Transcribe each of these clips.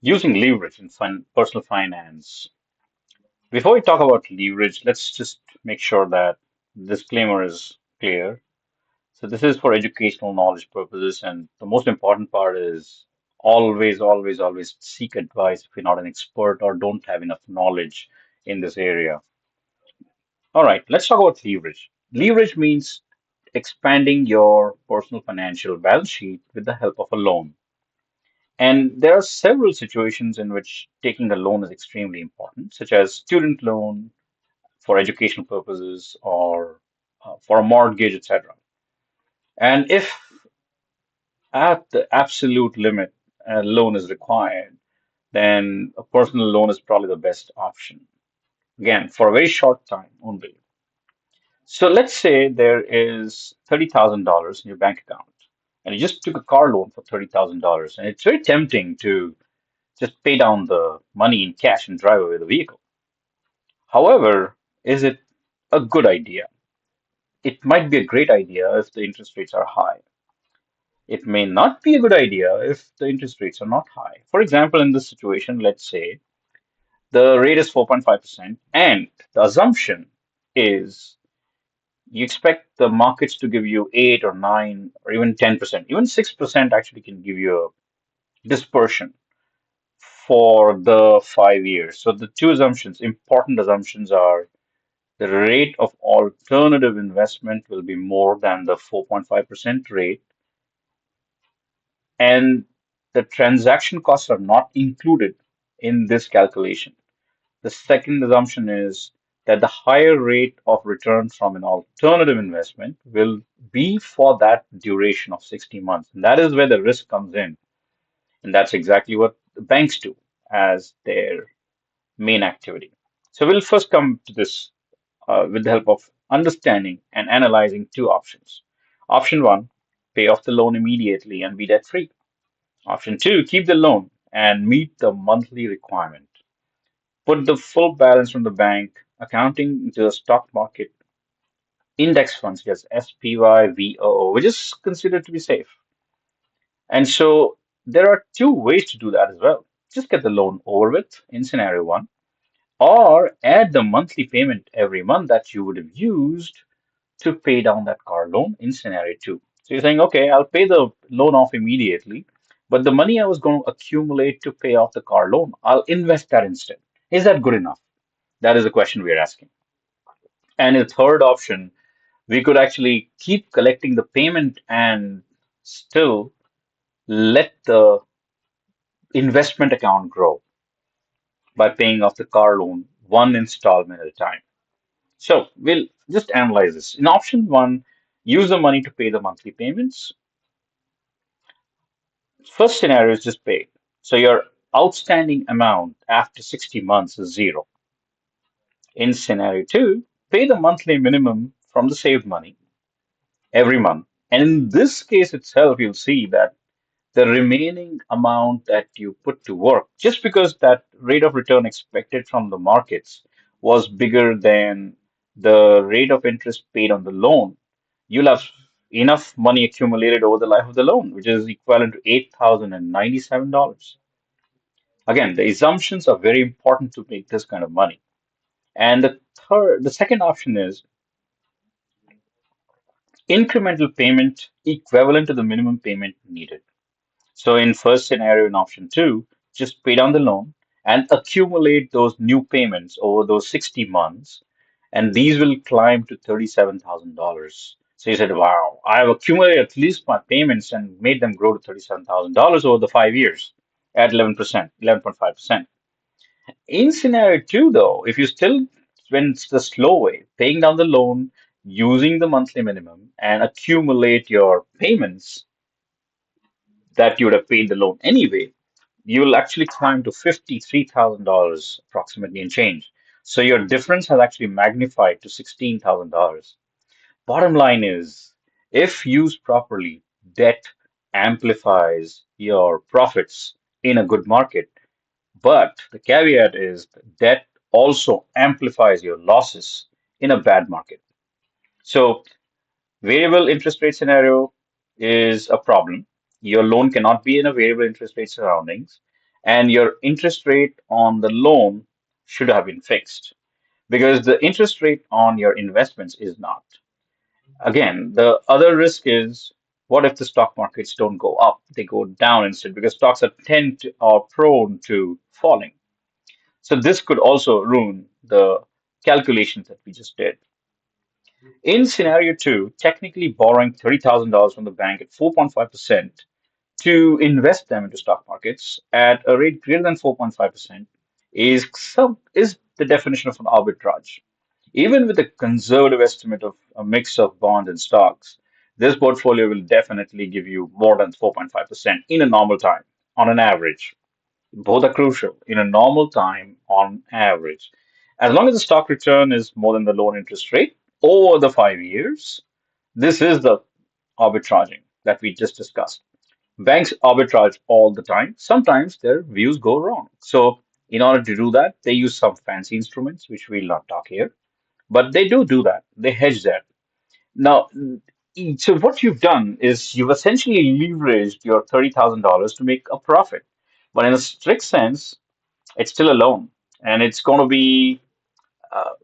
Using leverage in personal finance. Before we talk about leverage, let's just make sure that disclaimer is clear. So this is for educational knowledge purposes, and the most important part is always seek advice if you're not an expert or don't have enough knowledge in this area. All right, let's talk about leverage. Leverage means expanding your personal financial balance sheet with the help of a loan. And there are several situations in which taking a loan is extremely important, such as student loan for educational purposes or for a mortgage, etc. And if at the absolute limit a loan is required, then a personal loan is probably the best option. Again, for a very short time only. So let's say there is $30,000 in your bank account, and you just took a car loan for $30,000, and it's very tempting to just pay down the money in cash and drive away the vehicle. However, is it a good idea? It might be a great idea if the interest rates are high. It may not be a good idea if the interest rates are not high. For example, in this situation, let's say the rate is 4.5%, and the assumption is you expect the markets to give you 8 or 9 or even 10%. Even 6% actually can give you a dispersion for the 5 years. So the two assumptions, important assumptions are the rate of alternative investment will be more than the 4.5% rate, and the transaction costs are not included in this calculation. The second assumption is that the higher rate of return from an alternative investment will be for that duration of 60 months. And that is where the risk comes in. And that's exactly what the banks do as their main activity. So we'll first come to this with the help of understanding and analyzing two options. Option one, pay off the loan immediately and be debt free. Option two, keep the loan and meet the monthly requirement. Put the full balance from the bank, accounting into the stock market, index funds, yes, SPY, VOO, which is considered to be safe. And so there are two ways to do that as well. Just get the loan over with in scenario one, or add the monthly payment every month that you would have used to pay down that car loan in scenario two. So you're saying, okay, I'll pay the loan off immediately, but the money I was going to accumulate to pay off the car loan, I'll invest that instead. Is that good enough? That is the question we are asking. And the third option, we could actually keep collecting the payment and still let the investment account grow by paying off the car loan one installment at a time. So we'll just analyze this. In option one, use the money to pay the monthly payments. First scenario is just pay. So your outstanding amount after 60 months is zero. In scenario two, pay the monthly minimum from the saved money every month. And in this case itself, you'll see that the remaining amount that you put to work, just because that rate of return expected from the markets was bigger than the rate of interest paid on the loan, you'll have enough money accumulated over the life of the loan, which is equivalent to $8,097. Again, the assumptions are very important to make this kind of money. And the second option is incremental payment equivalent to the minimum payment needed. So in first scenario, in option two, just pay down the loan and accumulate those new payments over those 60 months, and these will climb to $37,000. So you said, wow, I've accumulated at least my payments and made them grow to $37,000 over the 5 years at 11%, 11.5%. In scenario two, though, if you still went the slow way, paying down the loan, using the monthly minimum, and accumulate your payments that you would have paid the loan anyway, you will actually climb to $53,000 approximately in change. So your difference has actually magnified to $16,000. Bottom line is, if used properly, debt amplifies your profits in a good market. But the caveat is debt also amplifies your losses in a bad market. So variable interest rate scenario is a problem. Your loan cannot be in a variable interest rate surroundings. and your interest rate on the loan should have been fixed because the interest rate on your investments is not. Again, the other risk is what if the stock markets don't go up? They go down instead because stocks are prone to falling. So this could also ruin the calculations that we just did. In scenario two, technically borrowing $30,000 from the bank at 4.5% to invest them into stock markets at a rate greater than 4.5% is the definition of an arbitrage. Even with a conservative estimate of a mix of bonds and stocks, this portfolio will definitely give you more than 4.5% in a normal time on an average. Both are crucial in a normal time on average. As long as the stock return is more than the loan interest rate over the 5 years, this is the arbitraging that we just discussed. Banks arbitrage all the time. Sometimes their views go wrong. So, in order to do that, they use some fancy instruments, which we'll not talk here. But they do that. They hedge that. Now, so what you've done is you've essentially leveraged your $30,000 to make a profit. But in a strict sense, it's still a loan, and it's going to be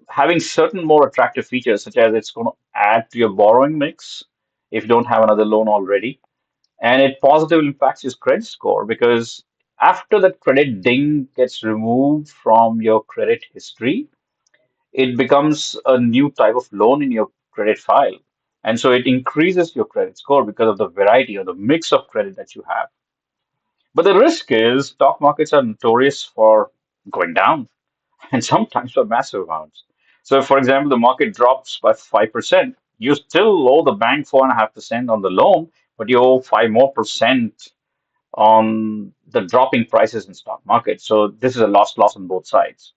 having certain more attractive features, such as it's going to add to your borrowing mix if you don't have another loan already, and it positively impacts your credit score because after that credit ding gets removed from your credit history, it becomes a new type of loan in your credit file. And so it increases your credit score because of the variety or the mix of credit that you have. But the risk is stock markets are notorious for going down and sometimes for massive amounts. So, for example, the market drops by 5%, you still owe the bank 4.5% on the loan, but you owe 5% more on the dropping prices in stock market. So this is a loss on both sides.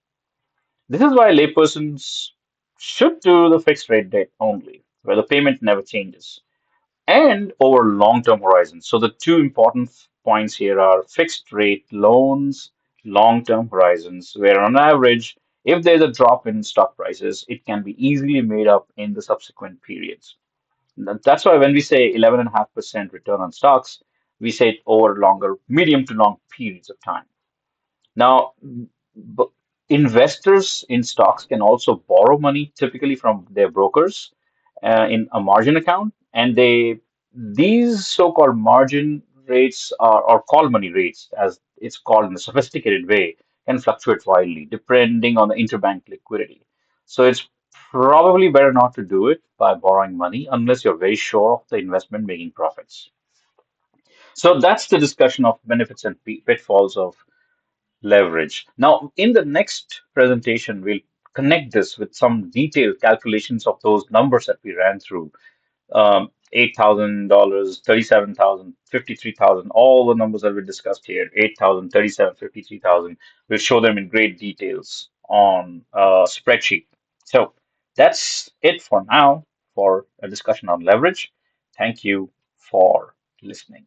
This is why laypersons should do the fixed rate debt only, where the payment never changes, and over long-term horizons. So the two important points here are fixed rate loans, long-term horizons, where on average, if there's a drop in stock prices, it can be easily made up in the subsequent periods. That's why when we say 11.5% return on stocks, we say it over longer, medium to long periods of time. Now, b- investors in stocks can also borrow money typically from their brokers in a margin account, and these so-called margin rates are or call money rates, as it's called in a sophisticated way, can fluctuate wildly depending on the interbank liquidity. So it's probably better not to do it by borrowing money unless you're very sure of the investment making profits. So that's the discussion of benefits and pitfalls of leverage. Now, in the next presentation, we'll connect this with some detailed calculations of those numbers that we ran through. $8,000, 37,000, 53,000, all the numbers that we discussed here, 8,000, 37, 53,000. We'll show them in great details on a spreadsheet. So that's it for now for a discussion on leverage. Thank you for listening.